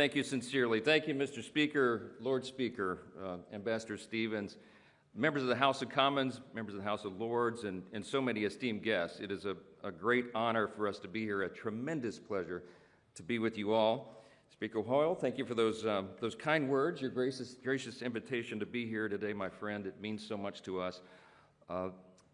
Thank you sincerely. Thank you, Mr. Speaker, Lord Speaker, Ambassador Stevens, members of the House of Commons, members of the House of Lords, and so many esteemed guests. It is a great honor for us to be here, a tremendous pleasure to be with you all. Speaker Hoyle, thank you for those kind words, your gracious invitation to be here today, my friend. It means so much to us.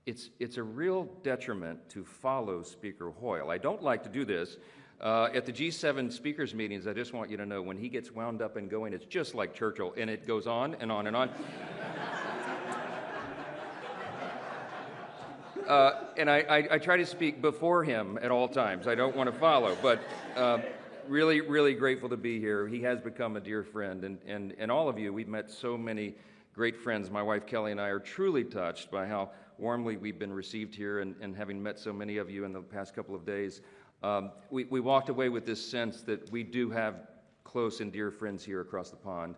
It's a real detriment to follow Speaker Hoyle. I don't like to do this. At the G7 speakers meetings, I just want you to know when he gets wound up and going, it's just like Churchill, and it goes on and on and on. And I try to speak before him at all times. I don't want to follow, but really, really grateful to be here. He has become a dear friend, and all of you, we've met so many great friends. My wife Kelly and I are truly touched by how warmly we've been received here, and having met so many of you in the past couple of days. We walked away with this sense that we do have close and dear friends here across the pond,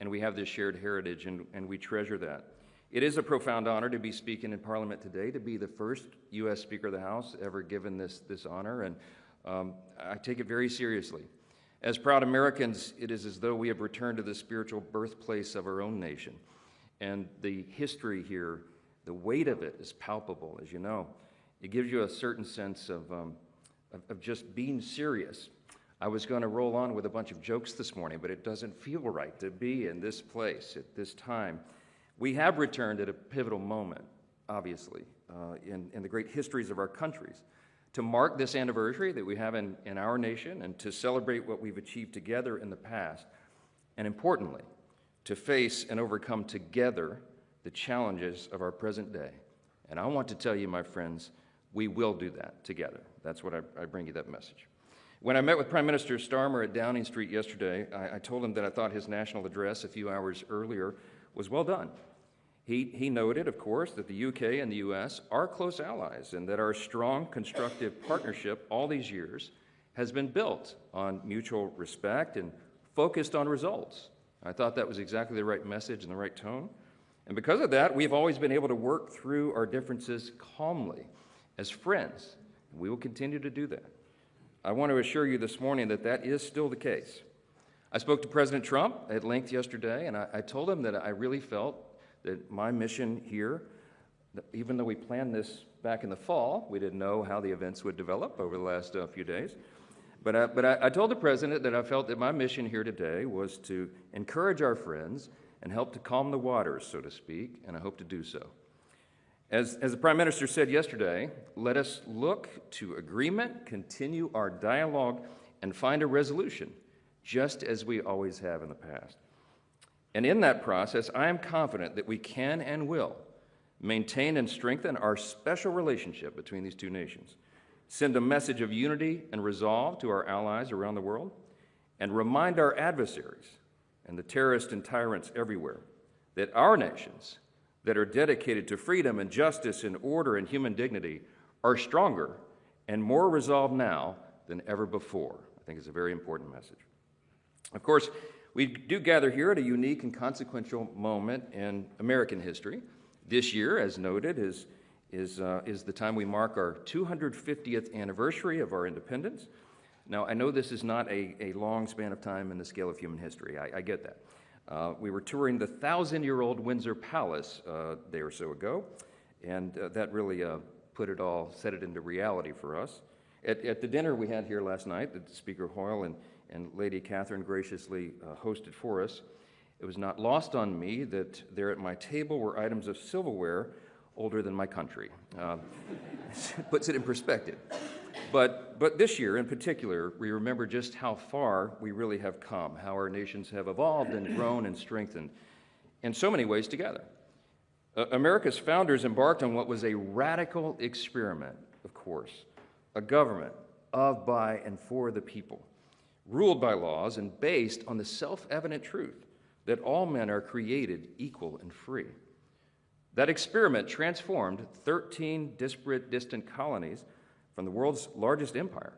and we have this shared heritage, and we treasure that. It is a profound honor to be speaking in Parliament today, to be the first U.S. Speaker of the House ever given this honor, and I take it very seriously. As proud Americans, it is as though we have returned to the spiritual birthplace of our own nation, and the history here, the weight of it is palpable, as you know. It gives you a certain sense of just being serious. I was going to roll on with a bunch of jokes this morning, but it doesn't feel right to be in this place at this time. We have returned at a pivotal moment, obviously, in the great histories of our countries, to mark this anniversary that we have in our nation and to celebrate what we've achieved together in the past, and importantly, to face and overcome together the challenges of our present day. And I want to tell you, my friends, we will do that together. That's what I bring you that message. When I met with Prime Minister Starmer at Downing Street yesterday, I told him that I thought his national address a few hours earlier was well done. He noted, of course, that the UK and the US are close allies and that our strong, constructive partnership all these years has been built on mutual respect and focused on results. I thought that was exactly the right message and the right tone. And because of that, we've always been able to work through our differences calmly as friends. We will continue to do that. I want to assure you this morning that that is still the case. I spoke to President Trump at length yesterday, and I told him that I really felt that my mission here, even though we planned this back in the fall, we didn't know how the events would develop over the last few days. But I told the President that I felt that my mission here today was to encourage our friends and help to calm the waters, so to speak, and I hope to do so. As the Prime Minister said yesterday, let us look to agreement, continue our dialogue, and find a resolution, just as we always have in the past. And in that process, I am confident that we can and will maintain and strengthen our special relationship between these two nations, send a message of unity and resolve to our allies around the world, and remind our adversaries and the terrorists and tyrants everywhere that our nations that are dedicated to freedom and justice and order and human dignity are stronger and more resolved now than ever before. I think it's a very important message. Of course, we do gather here at a unique and consequential moment in American history. This year, as noted, is the time we mark our 250th anniversary of our independence. Now, I know this is not a long span of time in the scale of human history. I get that. We were touring the 1,000-year-old Windsor Palace a day or so ago, and that really set it into reality for us. At the dinner we had here last night, that Speaker Hoyle and Lady Catherine graciously hosted for us, it was not lost on me that there at my table were items of silverware older than my country. Puts it in perspective. But this year in particular, we remember just how far we really have come, how our nations have evolved and grown and strengthened in so many ways together. America's founders embarked on what was a radical experiment, of course, a government of, by, and for the people, ruled by laws and based on the self-evident truth that all men are created equal and free. That experiment transformed 13 disparate, distant colonies from the world's largest empire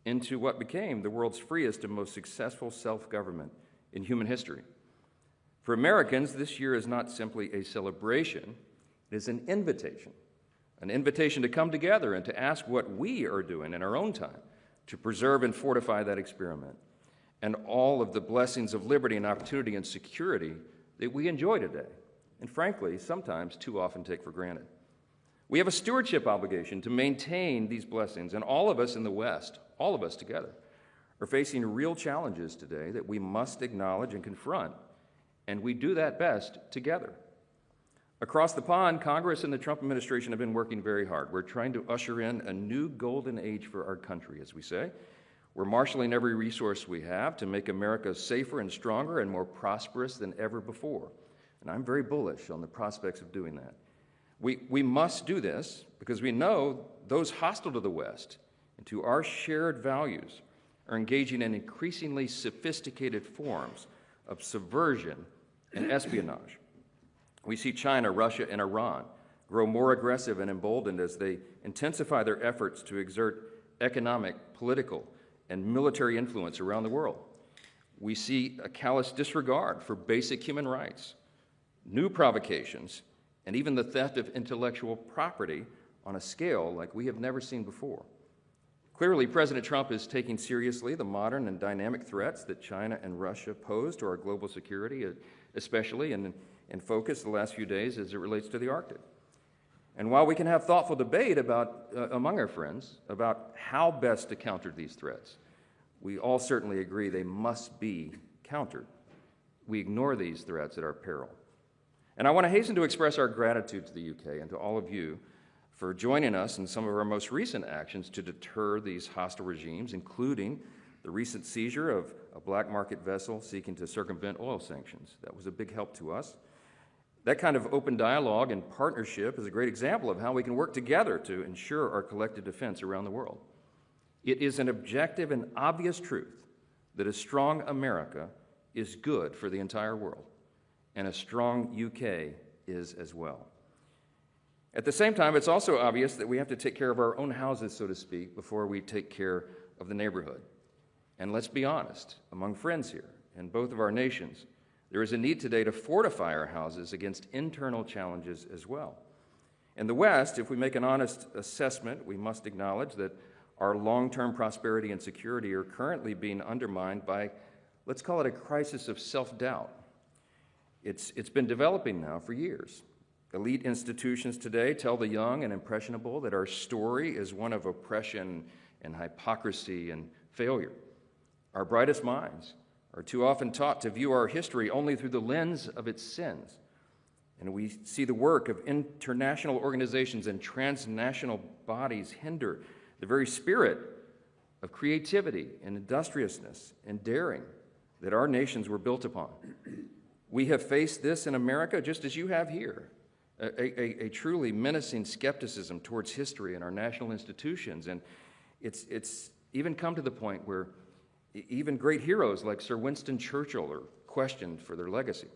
into what became the world's freest and most successful self-government in human history. For Americans, this year is not simply a celebration, it is an invitation to come together and to ask what we are doing in our own time to preserve and fortify that experiment, and all of the blessings of liberty and opportunity and security that we enjoy today, and frankly, sometimes too often take for granted. We have a stewardship obligation to maintain these blessings, and all of us in the West, all of us together, are facing real challenges today that we must acknowledge and confront, and we do that best together. Across the pond, Congress and the Trump administration have been working very hard. We're trying to usher in a new golden age for our country, as we say. We're marshaling every resource we have to make America safer and stronger and more prosperous than ever before. And I'm very bullish on the prospects of doing that. We must do this because we know those hostile to the West and to our shared values are engaging in increasingly sophisticated forms of subversion and espionage. We see China, Russia, and Iran grow more aggressive and emboldened as they intensify their efforts to exert economic, political, and military influence around the world. We see a callous disregard for basic human rights, new provocations, and even the theft of intellectual property on a scale like we have never seen before. Clearly, President Trump is taking seriously the modern and dynamic threats that China and Russia pose to our global security, especially in focus the last few days as it relates to the Arctic. And while we can have thoughtful debate among our friends about how best to counter these threats, we all certainly agree they must be countered. We ignore these threats at our peril. And I want to hasten to express our gratitude to the UK and to all of you for joining us in some of our most recent actions to deter these hostile regimes, including the recent seizure of a black market vessel seeking to circumvent oil sanctions. That was a big help to us. That kind of open dialogue and partnership is a great example of how we can work together to ensure our collective defense around the world. It is an objective and obvious truth that a strong America is good for the entire world, and a strong UK is as well. At the same time, it's also obvious that we have to take care of our own houses, so to speak, before we take care of the neighborhood. And let's be honest, among friends here, in both of our nations, there is a need today to fortify our houses against internal challenges as well. In the West, if we make an honest assessment, we must acknowledge that our long-term prosperity and security are currently being undermined by, let's call it a crisis of self-doubt. It's been developing now for years. Elite institutions today tell the young and impressionable that our story is one of oppression and hypocrisy and failure. Our brightest minds are too often taught to view our history only through the lens of its sins. And we see the work of international organizations and transnational bodies hinder the very spirit of creativity and industriousness and daring that our nations were built upon. We have faced this in America just as you have here, a truly menacing skepticism towards history and our national institutions. And it's even come to the point where even great heroes like Sir Winston Churchill are questioned for their legacy.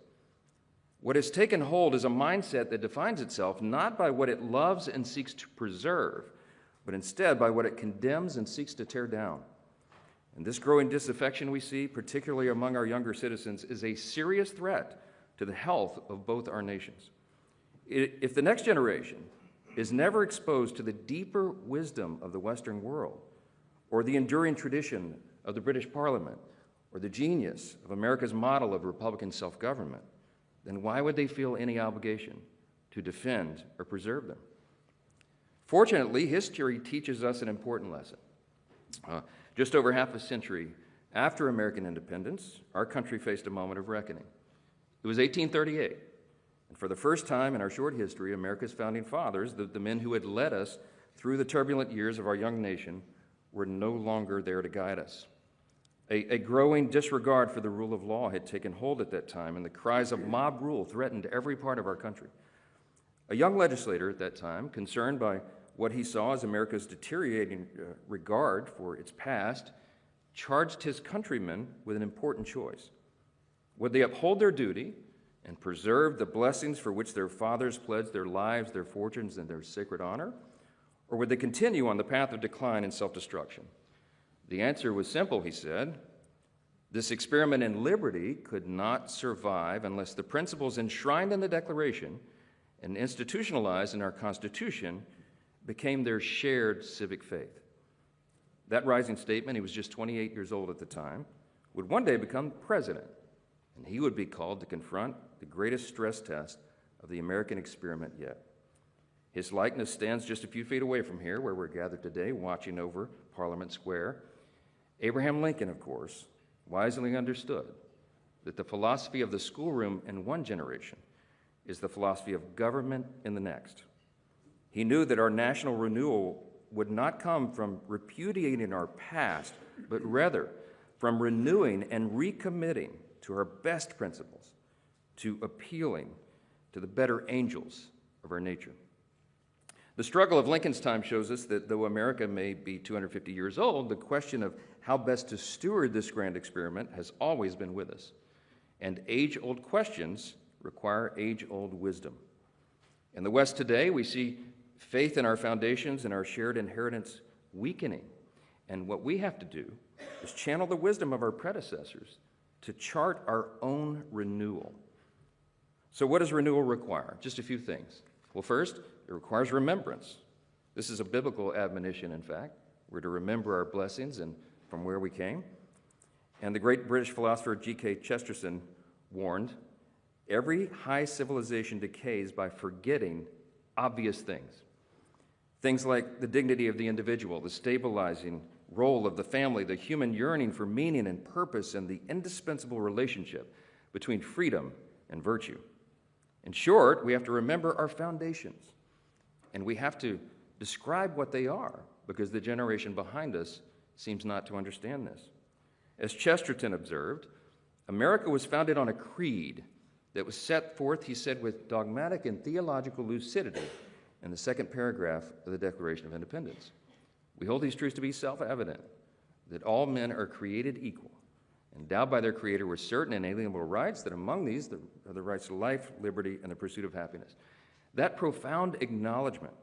What has taken hold is a mindset that defines itself not by what it loves and seeks to preserve, but instead by what it condemns and seeks to tear down. And this growing disaffection we see, particularly among our younger citizens, is a serious threat to the health of both our nations. If the next generation is never exposed to the deeper wisdom of the Western world, or the enduring tradition of the British Parliament, or the genius of America's model of Republican self-government, then why would they feel any obligation to defend or preserve them? Fortunately, history teaches us an important lesson. Just over half a century after American independence, our country faced a moment of reckoning. It was 1838, and for the first time in our short history, America's founding fathers, the men who had led us through the turbulent years of our young nation, were no longer there to guide us. A growing disregard for the rule of law had taken hold at that time, and the cries of mob rule threatened every part of our country. A young legislator at that time, concerned by what he saw as America's deteriorating regard for its past, charged his countrymen with an important choice. Would they uphold their duty and preserve the blessings for which their fathers pledged their lives, their fortunes, and their sacred honor? Or would they continue on the path of decline and self-destruction? The answer was simple, he said. This experiment in liberty could not survive unless the principles enshrined in the Declaration and institutionalized in our Constitution became their shared civic faith. That rising statement, he was just 28 years old at the time, would one day become president, and he would be called to confront the greatest stress test of the American experiment yet. His likeness stands just a few feet away from here, where we're gathered today, watching over Parliament Square. Abraham Lincoln, of course, wisely understood that the philosophy of the schoolroom in one generation is the philosophy of government in the next. He knew that our national renewal would not come from repudiating our past, but rather from renewing and recommitting to our best principles, to appealing to the better angels of our nature. The struggle of Lincoln's time shows us that though America may be 250 years old, the question of how best to steward this grand experiment has always been with us. And age-old questions require age-old wisdom. In the West today, we see faith in our foundations and our shared inheritance weakening. And what we have to do is channel the wisdom of our predecessors to chart our own renewal. So what does renewal require? Just a few things. Well, first, it requires remembrance. This is a biblical admonition, in fact. We're to remember our blessings and from where we came. And the great British philosopher G.K. Chesterton warned, every high civilization decays by forgetting obvious things. Things like the dignity of the individual, the stabilizing role of the family, the human yearning for meaning and purpose, and the indispensable relationship between freedom and virtue. In short, we have to remember our foundations, and we have to describe what they are, because the generation behind us seems not to understand this. As Chesterton observed, America was founded on a creed that was set forth, he said, with dogmatic and theological lucidity in the second paragraph of the Declaration of Independence. We hold these truths to be self-evident, that all men are created equal, endowed by their Creator with certain inalienable rights, that among these are the rights to life, liberty, and the pursuit of happiness. That profound acknowledgement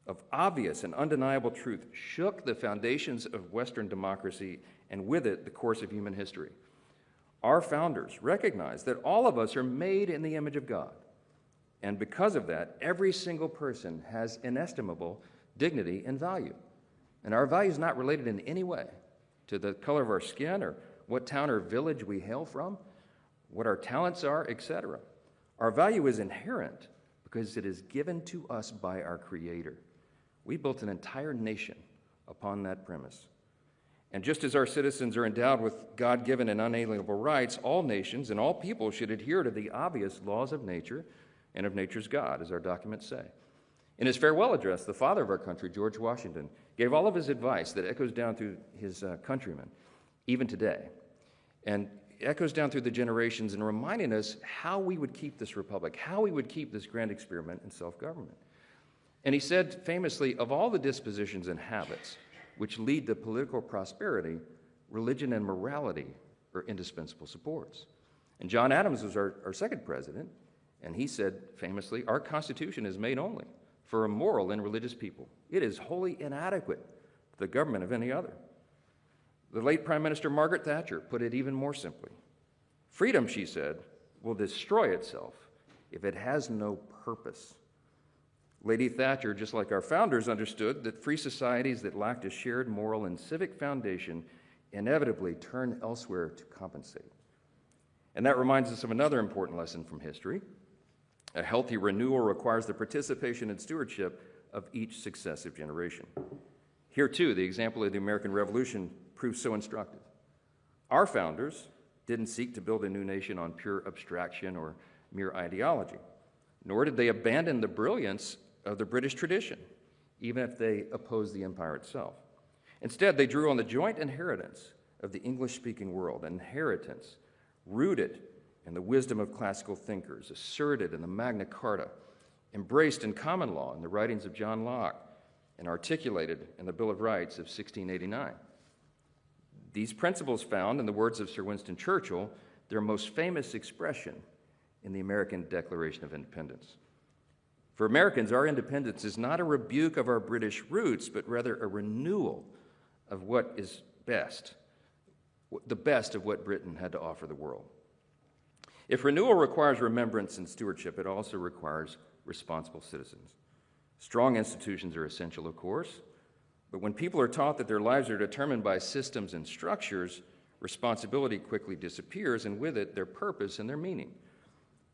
of obvious and undeniable truth shook the foundations of Western democracy and with it the course of human history. Our founders recognized that all of us are made in the image of God, and because of that, every single person has inestimable dignity and value. And our value is not related in any way to the color of our skin or what town or village we hail from, what our talents are, etc. Our value is inherent because it is given to us by our Creator. We built an entire nation upon that premise. And just as our citizens are endowed with God-given and unalienable rights, all nations and all people should adhere to the obvious laws of nature and of nature's God, as our documents say. In his farewell address, the father of our country, George Washington, gave all of his advice that echoes down through his countrymen, even today, and echoes down through the generations in reminding us how we would keep this republic, how we would keep this grand experiment in self-government. And he said famously, of all the dispositions and habits which lead to political prosperity, religion and morality are indispensable supports. And John Adams was our second president, and he said famously, our Constitution is made only for a moral and religious people. It is wholly inadequate to the government of any other. The late Prime Minister Margaret Thatcher put it even more simply. Freedom, she said, will destroy itself if it has no purpose. Lady Thatcher, just like our founders, understood that free societies that lacked a shared moral and civic foundation inevitably turn elsewhere to compensate. And that reminds us of another important lesson from history. A healthy renewal requires the participation and stewardship of each successive generation. Here, too, the example of the American Revolution proves so instructive. Our founders didn't seek to build a new nation on pure abstraction or mere ideology, nor did they abandon the brilliance of the British tradition, even if they opposed the empire itself. Instead, they drew on the joint inheritance of the English-speaking world, an inheritance rooted in the wisdom of classical thinkers, asserted in the Magna Carta, embraced in common law in the writings of John Locke, and articulated in the Bill of Rights of 1689. These principles found, in the words of Sir Winston Churchill, their most famous expression in the American Declaration of Independence. For Americans, our independence is not a rebuke of our British roots, but rather a renewal of what is best, the best of what Britain had to offer the world. If renewal requires remembrance and stewardship, it also requires responsible citizens. Strong institutions are essential, of course, but when people are taught that their lives are determined by systems and structures, responsibility quickly disappears, and with it, their purpose and their meaning.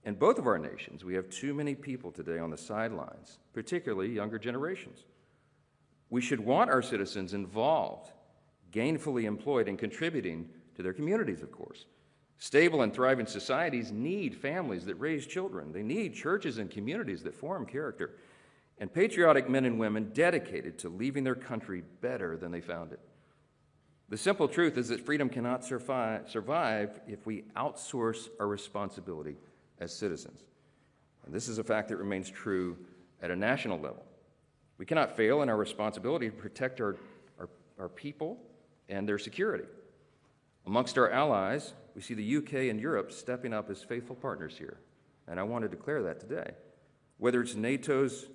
In both of our nations, we have too many people today on the sidelines, particularly younger generations. We should want our citizens involved, gainfully employed, and contributing to their communities, of course. Stable and thriving societies need families that raise children. They need churches and communities that form character, and patriotic men and women dedicated to leaving their country better than they found it. The simple truth is that freedom cannot survive if we outsource our responsibility as citizens. And this is a fact that remains true at a national level. We cannot fail in our responsibility to protect our people and their security. Amongst our allies, we see the UK and Europe stepping up as faithful partners here, and I want to declare that today. Whether it's NATO's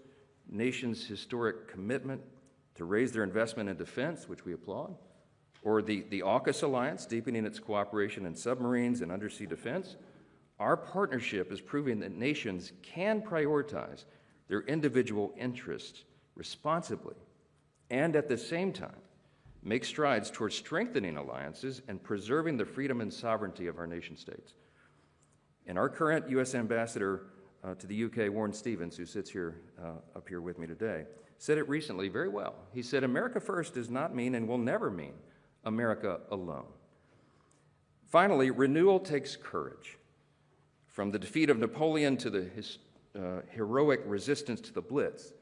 nation's historic commitment to raise their investment in defense, which we applaud, or the AUKUS alliance deepening its cooperation in submarines and undersea defense, our partnership is proving that nations can prioritize their individual interests responsibly and at the same time make strides towards strengthening alliances and preserving the freedom and sovereignty of our nation states. And our current U.S. ambassador to the U.K., Warren Stevens, who sits here up here with me today, said it recently very well. He said, "America first does not mean and will never mean America alone." Finally, renewal takes courage. From the defeat of Napoleon to the heroic resistance to the Blitz,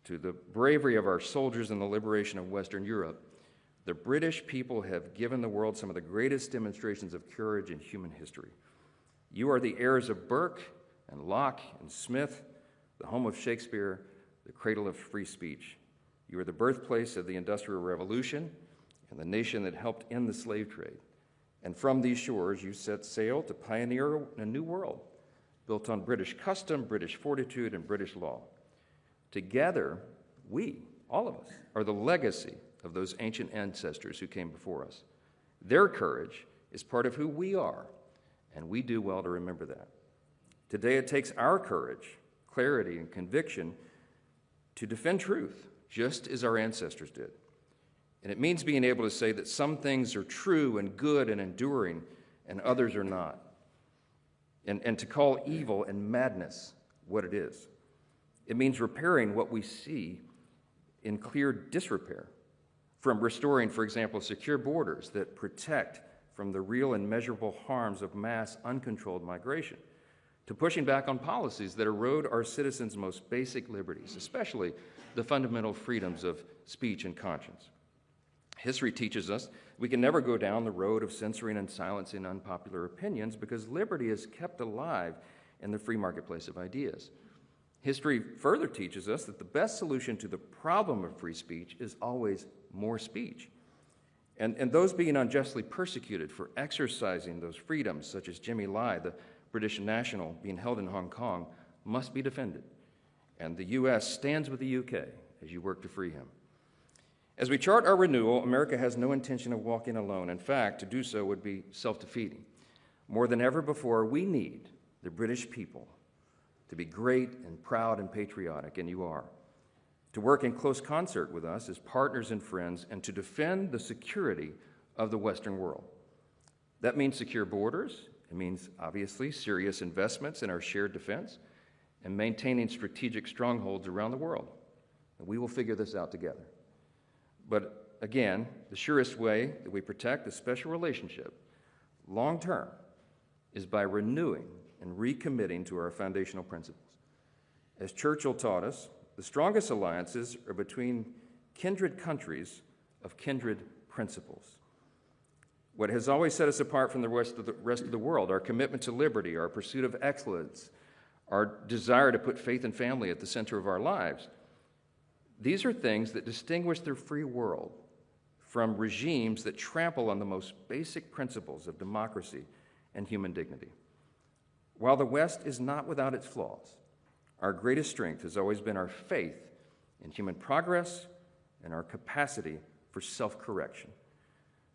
to the bravery of our soldiers in the liberation of Western Europe, the British people have given the world some of the greatest demonstrations of courage in human history. You are the heirs of Burke and Locke and Smith, the home of Shakespeare, the cradle of free speech. You are the birthplace of the Industrial Revolution and the nation that helped end the slave trade. And from these shores, you set sail to pioneer a new world built on British custom, British fortitude, and British law. Together, we, all of us, are the legacy of those ancient ancestors who came before us. Their courage is part of who we are, and we do well to remember that. Today, it takes our courage, clarity, and conviction to defend truth, just as our ancestors did. And it means being able to say that some things are true and good and enduring, and others are not. And to call evil and madness what it is. It means repairing what we see in clear disrepair, from restoring, for example, secure borders that protect from the real and measurable harms of mass uncontrolled migration, to pushing back on policies that erode our citizens' most basic liberties, especially the fundamental freedoms of speech and conscience. History teaches us we can never go down the road of censoring and silencing unpopular opinions because liberty is kept alive in the free marketplace of ideas. History further teaches us that the best solution to the problem of free speech is always more speech. And those being unjustly persecuted for exercising those freedoms, such as Jimmy Lai, the British national being held in Hong Kong, must be defended. And the U.S. stands with the U.K. as you work to free him. As we chart our renewal, America has no intention of walking alone. In fact, to do so would be self-defeating. More than ever before, we need the British people to be great and proud and patriotic, and you are. To work in close concert with us as partners and friends, and to defend the security of the Western world. That means secure borders. It means, obviously, serious investments in our shared defense and maintaining strategic strongholds around the world. And we will figure this out together. But again, the surest way that we protect the special relationship long-term is by renewing and recommitting to our foundational principles. As Churchill taught us, the strongest alliances are between kindred countries of kindred principles. What has always set us apart from the rest of the world, our commitment to liberty, our pursuit of excellence, our desire to put faith and family at the center of our lives, these are things that distinguish the free world from regimes that trample on the most basic principles of democracy and human dignity. While the West is not without its flaws, our greatest strength has always been our faith in human progress and our capacity for self-correction.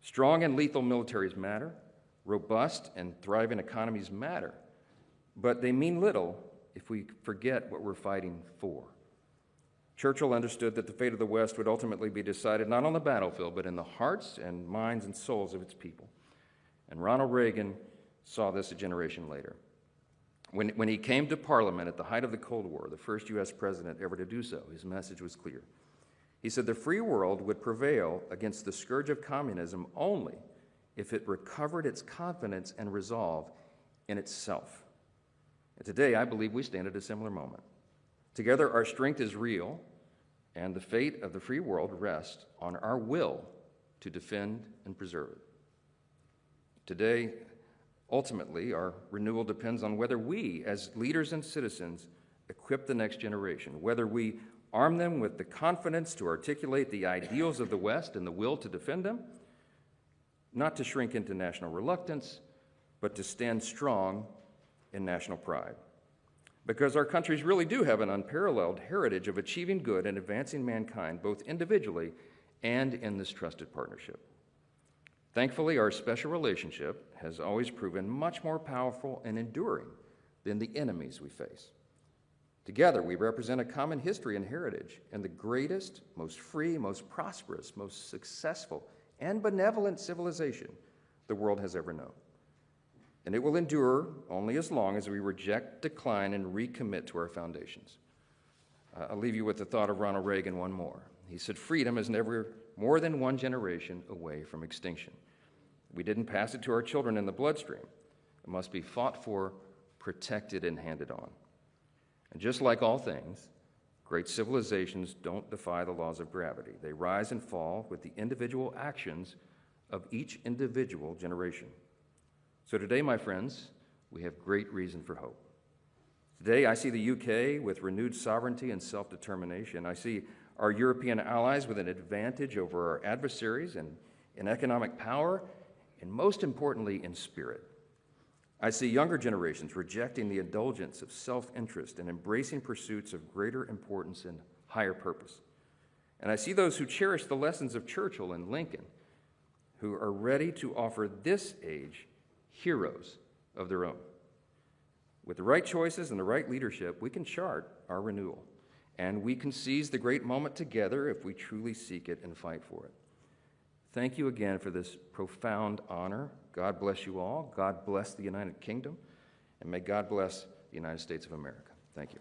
Strong and lethal militaries matter, robust and thriving economies matter, but they mean little if we forget what we're fighting for. Churchill understood that the fate of the West would ultimately be decided not on the battlefield, but in the hearts and minds and souls of its people. And Ronald Reagan saw this a generation later. When he came to Parliament at the height of the Cold War, the first U.S. president ever to do so, his message was clear. He said the free world would prevail against the scourge of communism only if it recovered its confidence and resolve in itself. And today, I believe we stand at a similar moment. Together, our strength is real, and the fate of the free world rests on our will to defend and preserve it. Today, ultimately, our renewal depends on whether we, as leaders and citizens, equip the next generation, whether we arm them with the confidence to articulate the ideals of the West and the will to defend them, not to shrink into national reluctance, but to stand strong in national pride. Because our countries really do have an unparalleled heritage of achieving good and advancing mankind, both individually and in this trusted partnership. Thankfully, our special relationship has always proven much more powerful and enduring than the enemies we face. Together, we represent a common history and heritage, and the greatest, most free, most prosperous, most successful, and benevolent civilization the world has ever known. And it will endure only as long as we reject, decline, and recommit to our foundations. I'll leave you with the thought of Ronald Reagan one more. He said, freedom is never more than one generation away from extinction. We didn't pass it to our children in the bloodstream. It must be fought for, protected, and handed on. And just like all things, great civilizations don't defy the laws of gravity. They rise and fall with the individual actions of each individual generation. So today, my friends, we have great reason for hope. Today, I see the U.K. with renewed sovereignty and self-determination. I see our European allies with an advantage over our adversaries in economic power, and most importantly, in spirit. I see younger generations rejecting the indulgence of self-interest and embracing pursuits of greater importance and higher purpose. And I see those who cherish the lessons of Churchill and Lincoln, who are ready to offer this age heroes of their own. With the right choices and the right leadership, we can chart our renewal, and we can seize the great moment together if we truly seek it and fight for it. Thank you again for this profound honor. God bless you all. God bless the United Kingdom, and may God bless the United States of America. Thank you.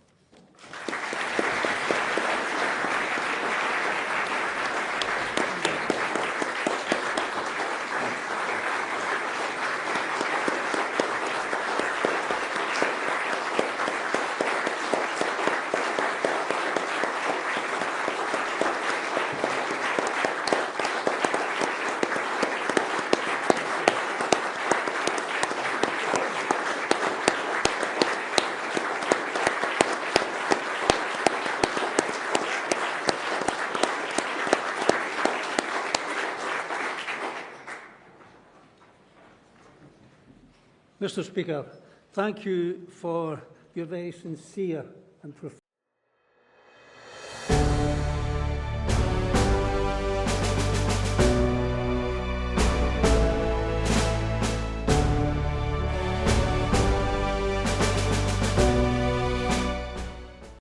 Mr. Speaker, thank you for your very sincere and profound